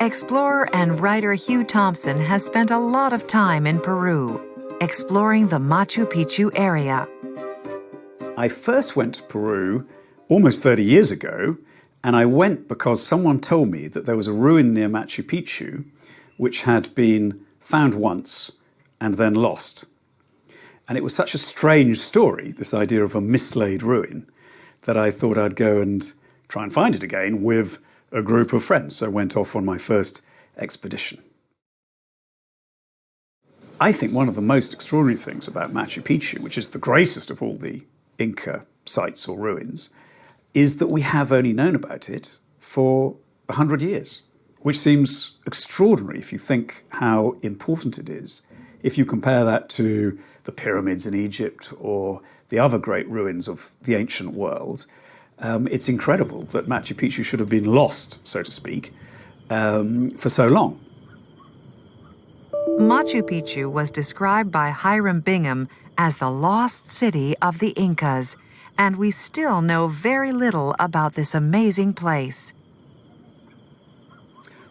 Explorer and writer Hugh Thompson has spent a lot of time in Peru, exploring the Machu Picchu area. I first went to Peru almost 30 years ago, and I went because someone told me that there was a ruin near Machu Picchu which had been found once and then lost. And it was such a strange story, this idea of a mislaid ruin, that I thought I'd go and try and find it again with a group of friends. So I went off on my first expedition. I think one of the most extraordinary things about Machu Picchu, which is the greatest of all the Inca sites or ruins, is that we have only known about it for 100 years, which seems extraordinary if you think how important it is. If you compare that to the pyramids in Egypt or the other great ruins of the ancient world, it's incredible that Machu Picchu should have been lost, so to speak, for so long. Machu Picchu was described by Hiram Bingham as the lost city of the Incas, and we still know very little about this amazing place.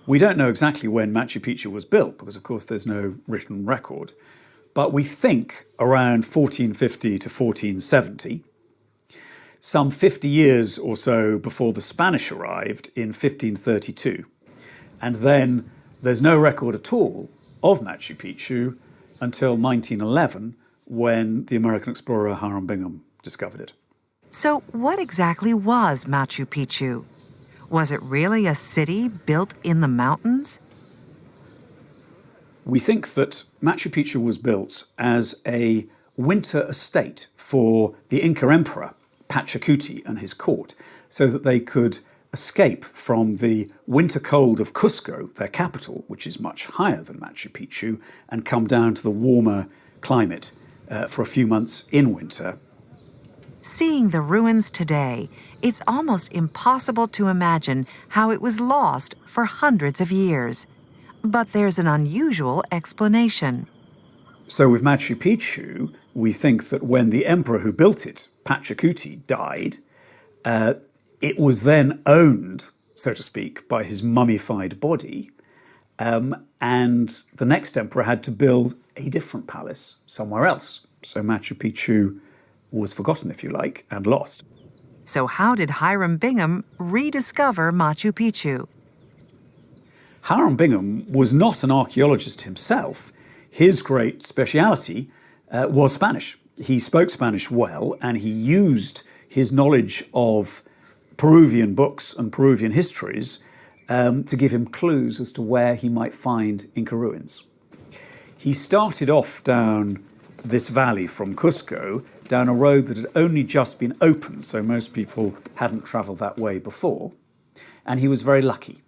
We don't know exactly when Machu Picchu was built, because of course there's no written record, but we think around 1450 to 1470, some 50 years or so before the Spanish arrived in 1532. And then there's no record at all of Machu Picchu until 1911, when the American explorer Hiram Bingham discovered it. So what exactly was Machu Picchu? Was it really a city built in the mountains? We think that Machu Picchu was built as a winter estate for the Inca emperor, Pachacuti, and his court, so that they could escape from the winter cold of Cusco, their capital, which is much higher than Machu Picchu, and come down to the warmer climate for a few months in winter. Seeing the ruins today, it's almost impossible to imagine how it was lost for hundreds of years. But there's an unusual explanation. So with Machu Picchu, we think that when the emperor who built it, Pachacuti, died, it was then owned, so to speak, by his mummified body, and the next emperor had to build a different palace somewhere else. So Machu Picchu was forgotten, if you like, and lost. So how did Hiram Bingham rediscover Machu Picchu? Hiram Bingham was not an archaeologist himself. His great speciality was Spanish. He spoke Spanish well, and he used his knowledge of Peruvian books and Peruvian histories to give him clues as to where he might find Inca ruins. He started off down this valley from Cusco, down a road that had only just been opened, so most people hadn't travelled that way before, and he was very lucky.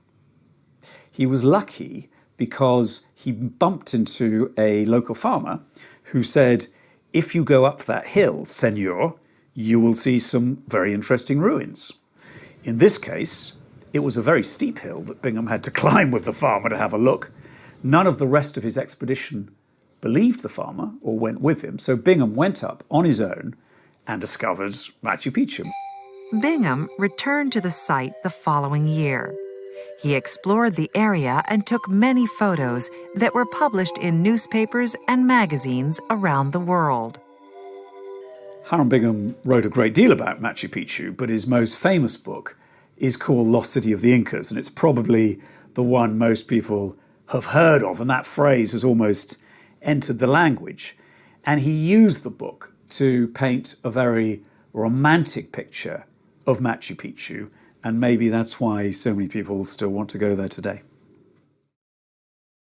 He was lucky because he bumped into a local farmer who said, "If you go up that hill, senor, you will see some very interesting ruins." In this case, it was a very steep hill that Bingham had to climb with the farmer to have a look. None of the rest of his expedition believed the farmer or went with him, so Bingham went up on his own and discovered Machu Picchu. Bingham returned to the site the following year. He explored the area and took many photos that were published in newspapers and magazines around the world. Hiram Bingham wrote a great deal about Machu Picchu, but his most famous book is called Lost City of the Incas, and it's probably the one most people have heard of, and that phrase has almost entered the language. And he used the book to paint a very romantic picture of Machu Picchu, and maybe that's why so many people still want to go there today.